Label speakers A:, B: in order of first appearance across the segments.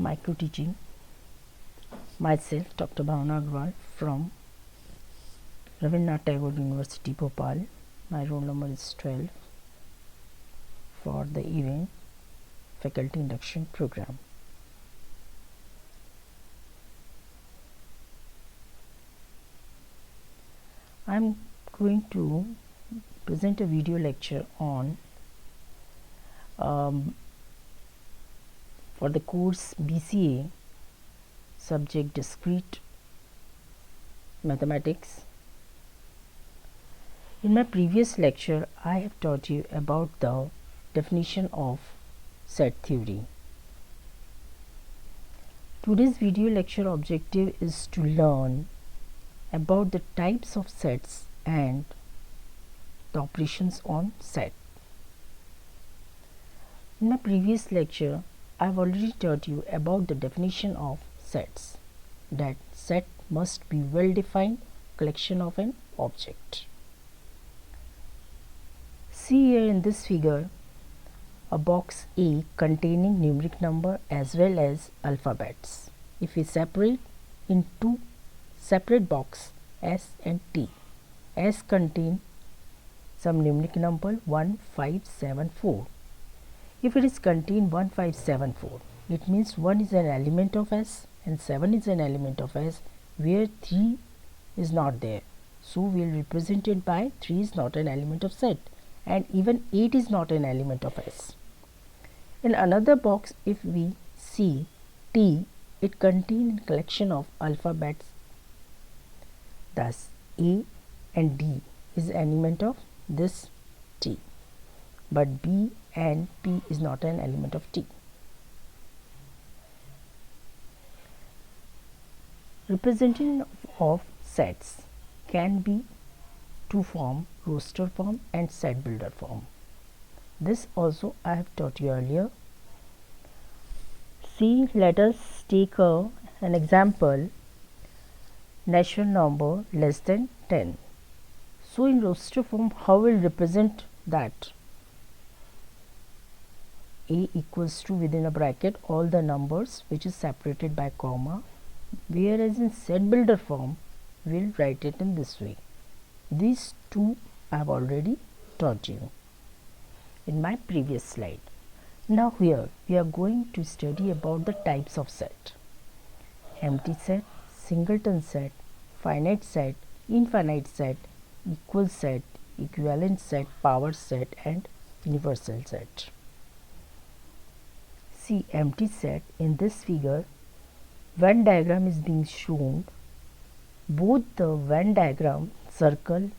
A: Microteaching. Myself, Dr. Bhavana Agrawal from Rabindranath Tagore University, Bhopal. My roll number is 12 for the event Faculty Induction Program. I am going to present a video lecture on for the course BCA subject discrete mathematics. In my previous lecture, I have taught you about the definition of set theory. Today's video lecture objective is to learn about the types of sets and the operations on set. In my previous lecture, I have already taught you about the definition of sets, that set must be well-defined collection of an object. See here in this figure a box A containing numeric number as well as alphabets. If we separate in two separate box S and T, S contain some numeric number 1574. If it is contained 1574, it means 1 is an element of S and 7 is an element of S, where 3 is not there. So we will represent it by 3 is not an element of set, and even 8 is not an element of S. In another box, if we see T, it contains a collection of alphabets. Thus, A and D is element of this T, but B and P is not an element of T. Representation of sets can be two form, roster form and set builder form. This also I have taught you earlier. See, let us take an example, natural number less than 10. So in roster form, how will represent that? A equals to, within a bracket, all the numbers which is separated by comma, whereas in set builder form we will write it in this way. These two I have already taught you in my previous slide. Now here we are going to study about the types of set: empty set, singleton set, finite set, infinite set, equal set, equivalent set, power set and universal set. See, empty set, in this figure Venn diagram is being shown. Both the Venn diagram circle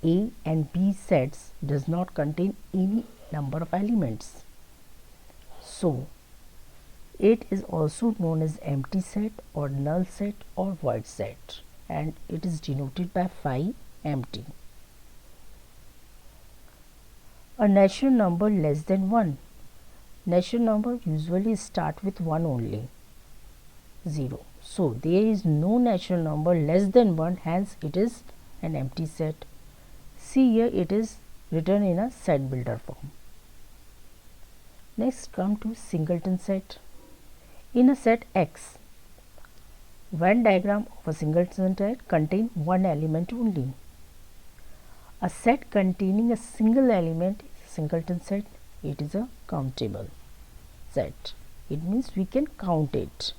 A: A and B sets does not contain any number of elements. So it is also known as empty set or null set or void set, and it is denoted by phi empty. A natural number less than 1. Natural number usually start with 1 only, 0. So there is no natural number less than 1, hence it is an empty set. See, here it is written in a set builder form. Next, come to singleton set. In a set X, Venn diagram of a singleton set contains one element only. A set containing a single element is a singleton set. It is a countable set. It means we can count it.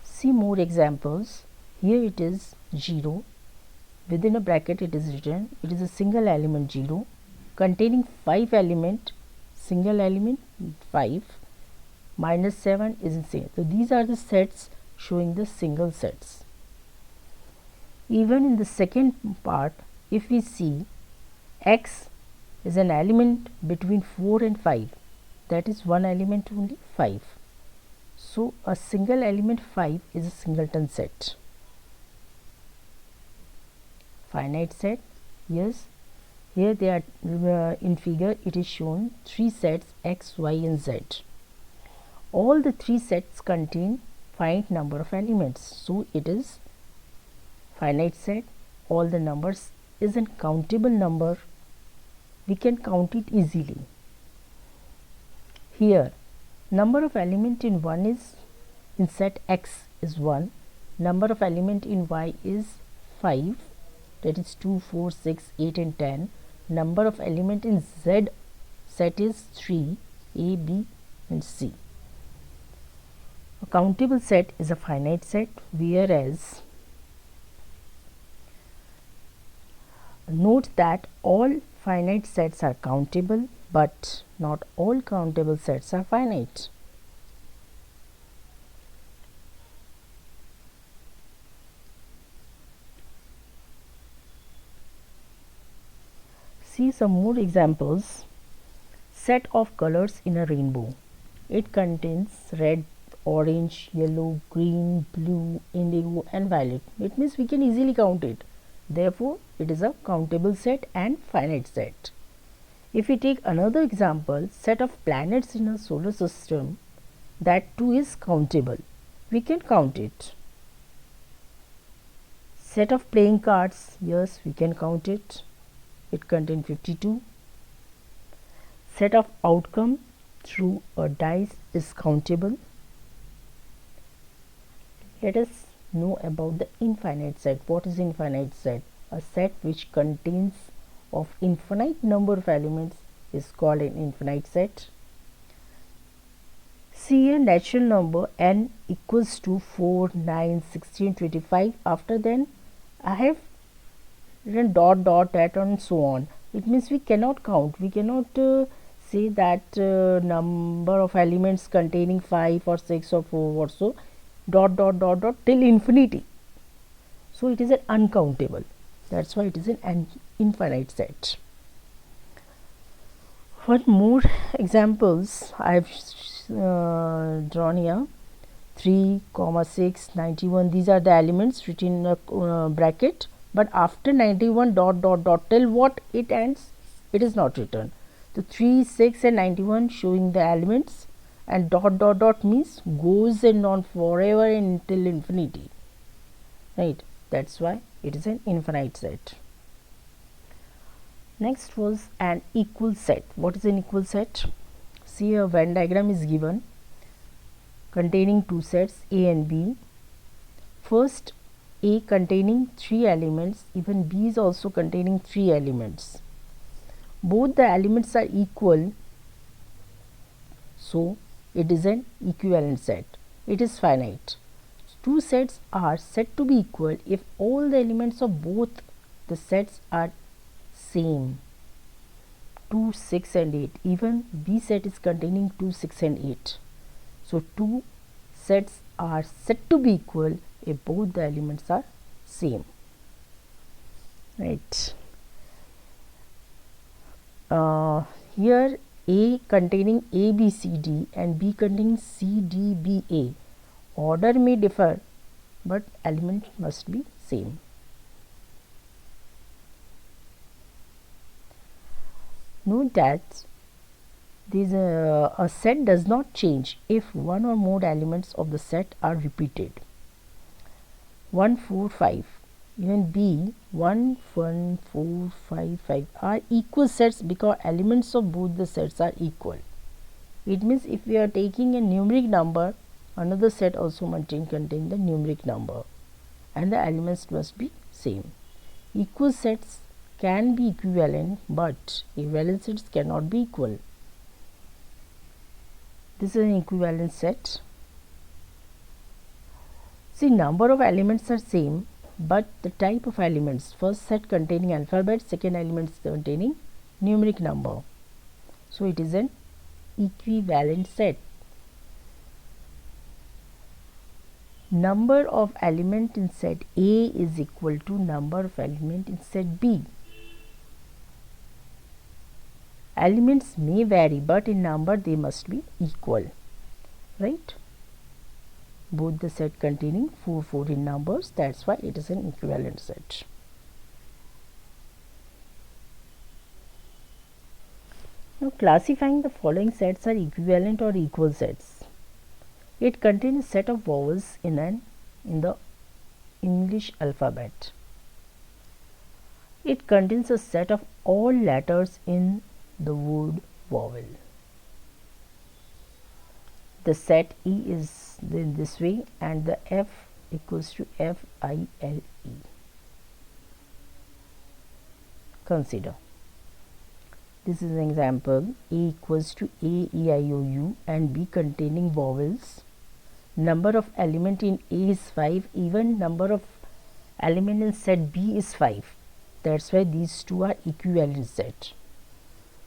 A: See more examples. Here it is 0. Within a bracket it is written, it is a single element 0 containing 5 element, single element 5, minus 7 is insane. So these are the sets showing the single sets. Even in the second part, if we see X is an element between 4 and 5, that is one element only, 5. So a single element 5 is a singleton set. Finite set, yes, here they are in figure it is shown 3 sets X, Y and Z. All the 3 sets contain finite number of elements, so it is finite set. All the numbers is a countable number, we can count it easily. Here number of element in 1 is in set X is 1, number of element in Y is 5, that is 2, 4, 6, 8 and 10. Number of element in Z set is 3, A, B and C. A countable set is a finite set, whereas note that all finite sets are countable, but not all countable sets are finite. See some more examples. Set of colors in a rainbow. It contains red, orange, yellow, green, blue, indigo and violet. It means we can easily count it. Therefore, it is a countable set and finite set. If we take another example, set of planets in a solar system, that too is countable. We can count it. Set of playing cards, yes, we can count it. It contains 52. Set of outcome through a dice is countable. Let us know about the infinite set. What is infinite set? A set which contains of infinite number of elements is called an infinite set. See a natural number n equals to 4, 9, 16, 25. After then I have written dot dot that and so on. It means we cannot count. We cannot say that number of elements containing 5 or 6 or 4 or so dot dot dot dot till infinity. So it is an uncountable. That's why it is an infinite set. One more examples I have drawn here. 3, 6, 91. These are the elements written in a bracket. But after 91 dot dot dot till what it ends, it is not written. So 3, 6 and 91 showing the elements, and dot dot dot means goes and on forever until infinity, right? That's why it is an infinite set. Next was an equal set. What is an equal set? See, a Venn diagram is given containing two sets A and B. First, A containing 3 elements, even B is also containing 3 elements. Both the elements are equal, so it is an equivalent set. It is finite. Two sets are said to be equal if all the elements of both the sets are same. 2, 6 and 8. Even B set is containing 2, 6 and 8. So two sets are said to be equal if both the elements are same, right? Here A containing A, B, C, D and B containing C, D, B, A. Order may differ, but element must be same. Note that a set does not change if one or more elements of the set are repeated. 1, 4, 5. Even B 1, 1, 4, 5, 5 are equal sets because elements of both the sets are equal. It means if we are taking a numeric number, another set also must contain the numeric number and the elements must be same. Equal sets can be equivalent, but equivalent sets cannot be equal. This is an equivalent set. See, number of elements are same, but the type of elements, first set containing alphabet, second elements containing numeric number. So it is an equivalent set. Number of element in set A is equal to number of element in set B. Elements may vary, but in number they must be equal, right? Both the set containing 4, 4 in numbers, that's why it is an equivalent set. Now classifying the following sets are equivalent or equal sets. It contains a set of vowels in the English alphabet. It contains a set of all letters in the word vowel. The set E is in this way, and the F equals to FILE. Consider. This is an example. A equals to A, E, I, O, U and B containing vowels. Number of element in A is 5. Even number of element in set B is 5. That's why these two are equivalent set.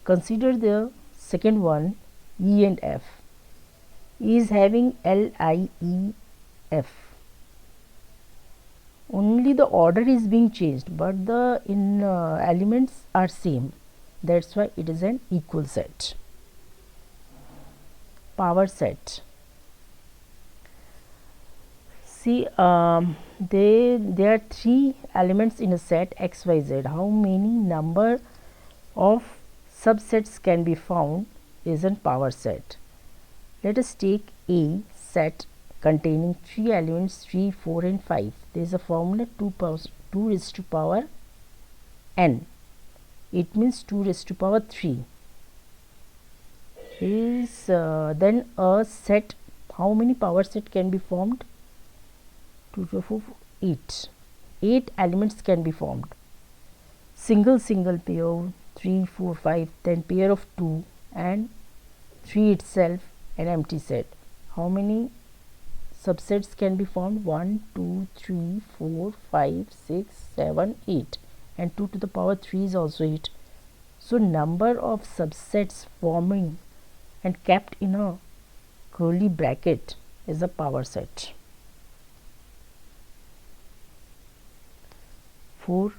A: Consider the second one, E and F. E is having L, I, E, F. Only the order is being changed, but the elements are same. That's why it is an equal set. Power set. See, there are 3 elements in a set X, Y, Z. How many number of subsets can be found is a power set. Let us take a set containing 3 elements 3, 4 and 5. There is a formula 2 raised to power n. It means 2 raised to power 3 is then a set. How many power set can be formed? 2 to 4, 8. 8 elements can be formed. Single pair, 3, 4, 5, then pair of 2 and 3 itself an empty set. How many subsets can be formed? 1, 2, 3, 4, 5, 6, 7, 8, and 2 to the power 3 is also 8. So number of subsets forming and kept in a curly bracket is a power set. 4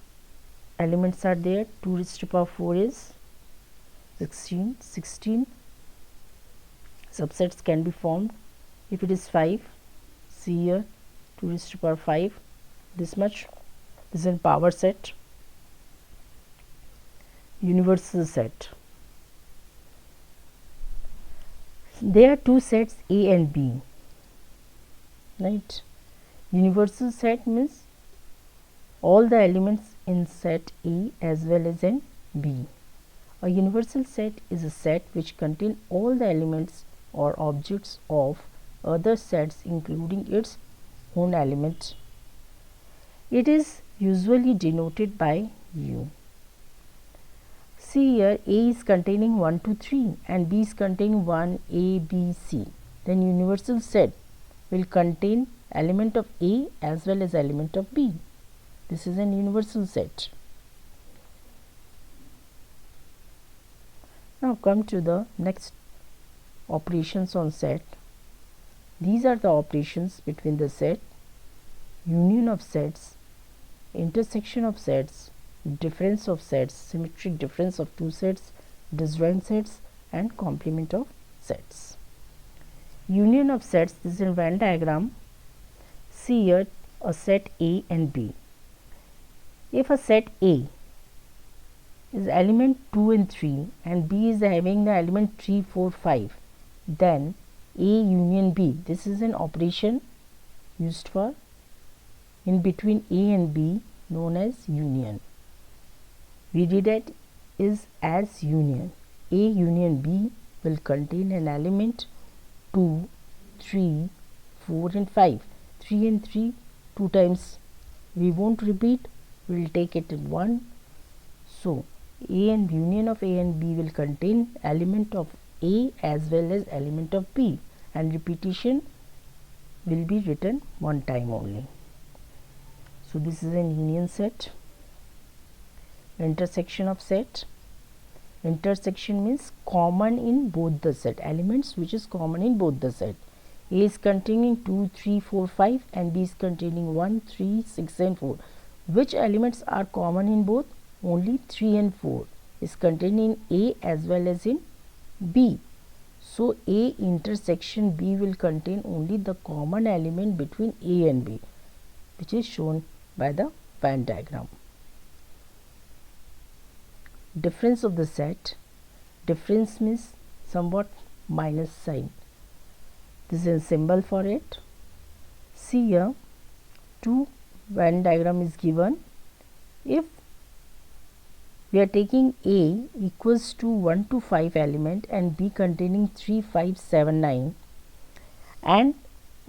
A: elements are there. 2 raised to power 4 is 16. 16 subsets can be formed. If it is 5, see here, 2 raised to power 5, this much. This is a power set. Universal set. There are 2 sets A and B, right? Universal set means all the elements in set A as well as in B. A universal set is a set which contains all the elements or objects of other sets including its own element. It is usually denoted by U. See here, A is containing 1, 2, 3 and B is containing 1, A, B, C. Then universal set will contain element of A as well as element of B. This is an universal set. Now come to the next operations on set. These are the operations between the set, union of sets, intersection of sets, difference of sets, symmetric difference of 2 sets, disjoint sets and complement of sets. Union of sets, this is a Venn diagram. See here a set A and B. If a set A is element 2 and 3 and B is having the element 3, 4, 5, then A union B, this is an operation used for in between A and B known as union. We did it is as union. A union B will contain an element 2, 3, 4 and 5. 3 and 3 2 times. We won't repeat, we will take it in 1. So A and union of A and B will contain element of A as well as element of B, and repetition will be written 1 time only. So this is an union set. Intersection of set. Intersection means common in both the set, elements which is common in both the set. A is containing 2, 3, 4, 5 and B is containing 1, 3, 6 and 4. Which elements are common in both? Only 3 and 4 is contained in A as well as in B. So A intersection B will contain only the common element between A and B, which is shown by the Venn diagram. Difference of the set. Difference means somewhat minus sign. This is a symbol for it. See here, 2 Venn diagram is given. If we are taking A equals to 1 to 5 element and B containing 3, 5, 7, 9, and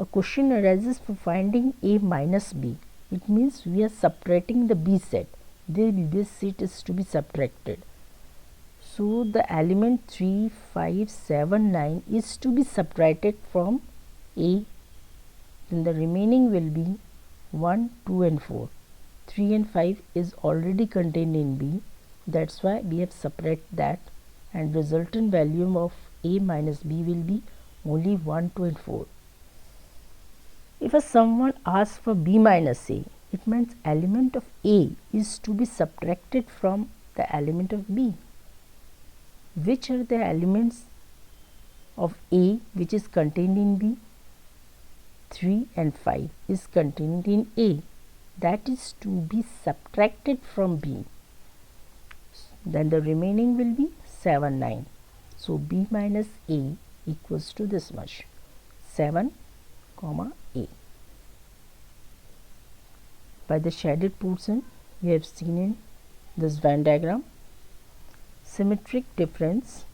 A: a question arises for finding A minus B. It means we are separating the B set. This set is to be subtracted. So the element 3, 5, 7, 9 is to be subtracted from A. Then the remaining will be 1, 2 and 4. 3 and 5 is already contained in B. That's why we have separated that, and resultant value of A minus B will be only 1, 2 and 4. If someone asks for B minus A, it means element of A is to be subtracted from the element of B. Which are the elements of A which is contained in B? 3 and 5 is contained in A. That is to be subtracted from B. Then the remaining will be 7, 9. So B minus A equals to this much, 7, A. By the shaded portion, we have seen in this Venn diagram. Symmetric difference.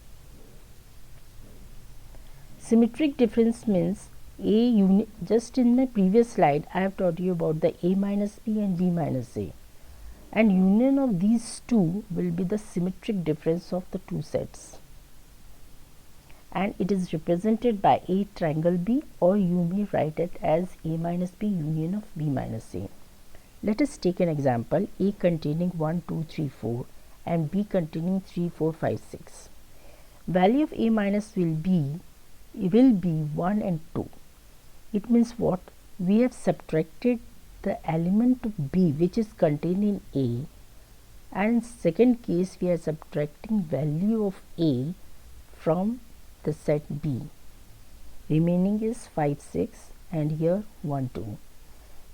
A: Symmetric difference means A unit. Just in my previous slide, I have taught you about the A minus B and B minus A. And union of these two will be the symmetric difference of the two sets. And it is represented by A triangle B, or you may write it as A minus B union of B minus A. Let us take an example, A containing 1, 2, 3, 4 and B containing 3, 4, 5, 6. Value of A minus will be 1 and 2. It means what? We have subtracted the element of B which is contained in A, and in second case we are subtracting value of A from the set B. Remaining is 5, 6 and here 1, 2.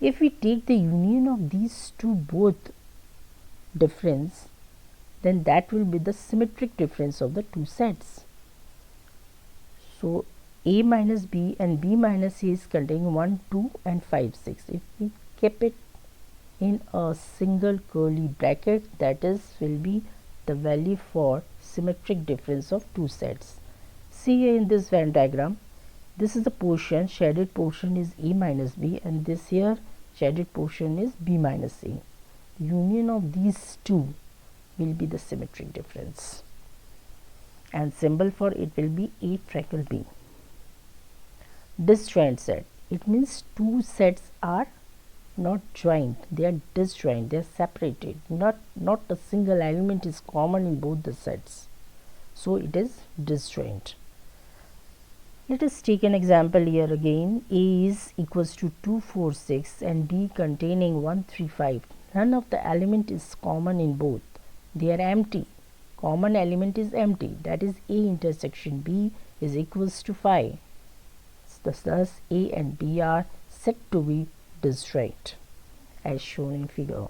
A: If we take the union of these two both difference, then that will be the symmetric difference of the two sets. So A minus B and B minus A is containing 1, 2 and 5, 6. If we keep it in a single curly bracket, that is will be the value for symmetric difference of two sets. See here in this Venn diagram, this is the portion, shaded portion is A minus B, and this here shaded portion is B minus A. Union of these two will be the symmetric difference, and symbol for it will be A triangle B. Disjoint set. It means two sets are not joined, they are disjoint, they are separated. Not a single element is common in both the sets. So it is disjoint. Let us take an example here again. A is equals to 2, 4, 6 and B containing 1, 3, 5. None of the element is common in both. They are empty. Common element is empty. That is A intersection B is equals to 5. Thus A and B are said to be disjoint as shown in figure.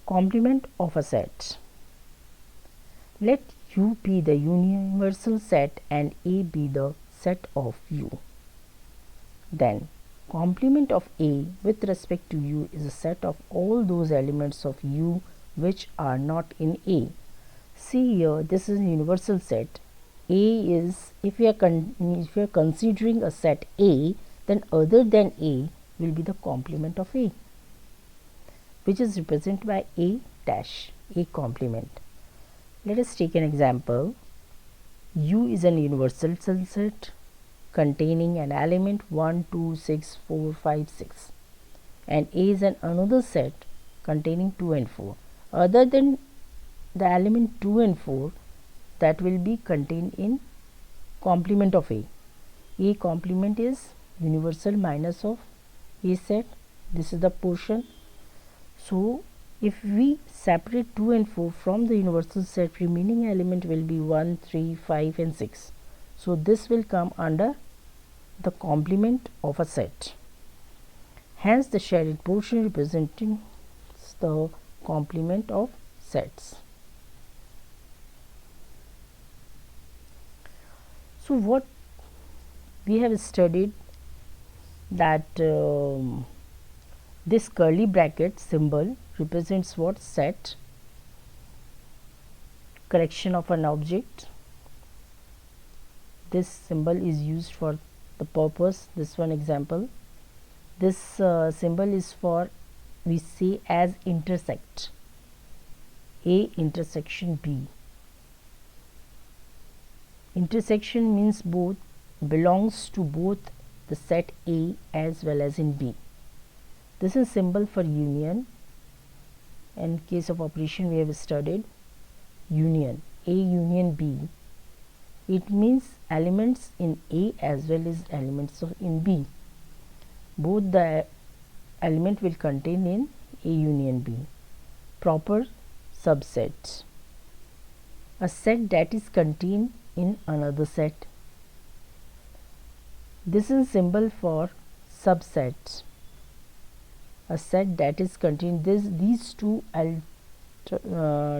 A: Complement of a set. Let U be the universal set and A be the set of U. Then complement of A with respect to U is a set of all those elements of U which are not in A. See here, this is a universal set. A is, if we are considering a set A, then other than A will be the complement of A, which is represented by A dash, A complement. Let us take an example. U is an universal set containing an element 1, 2, 6, 4, 5, 6, and A is another set containing 2 and 4. Other than the element 2 and 4, that will be contained in complement of A. A complement is universal minus of A set. This is the portion. So if we separate 2 and 4 from the universal set, remaining element will be 1, 3, 5 and 6. So this will come under the complement of a set. Hence the shaded portion representing the complement of sets. So what we have studied, that this curly bracket symbol represents what? Set. correction of an object. This symbol is used for the purpose. This one example. This symbol is for, we say, as intersect. A intersection B. Intersection means both, belongs to both the set A as well as in B. This is symbol for union. In case of operation we have studied union, A union B. It means elements in A as well as elements in B. Both the element will contain in A union B. Proper subset. A set that is contained in another set. This is symbol for subset. A set that is contained. These two I'll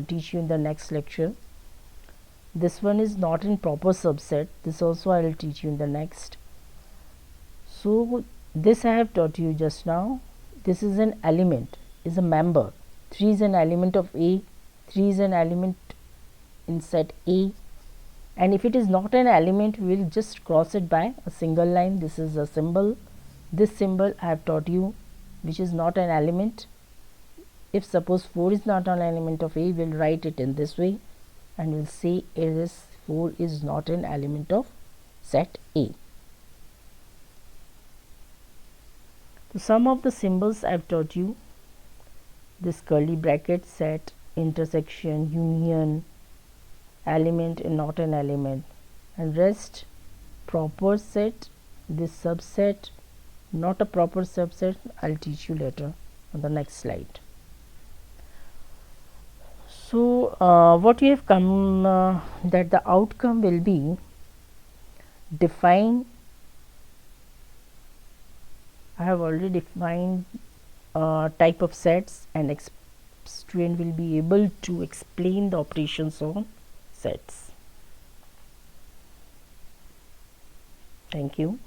A: teach you in the next lecture. This one is not in proper subset. This also I will teach you in the next. So this I have taught you just now. This is an element, is a member. 3 is an element of A. 3 is an element in set A. And if it is not an element, we will just cross it by a single line. This is a symbol. This symbol I have taught you, which is not an element. If suppose 4 is not an element of A, we will write it in this way and we will say it is 4 is not an element of set A. So some of the symbols I have taught you, this curly bracket, set, intersection, union, element and not an element, and rest proper set, this subset, not a proper subset, I'll teach you later on the next slide. So what we have come that the outcome will be define. I have already defined type of sets, and student will be able to explain the operations on sets. Thank you.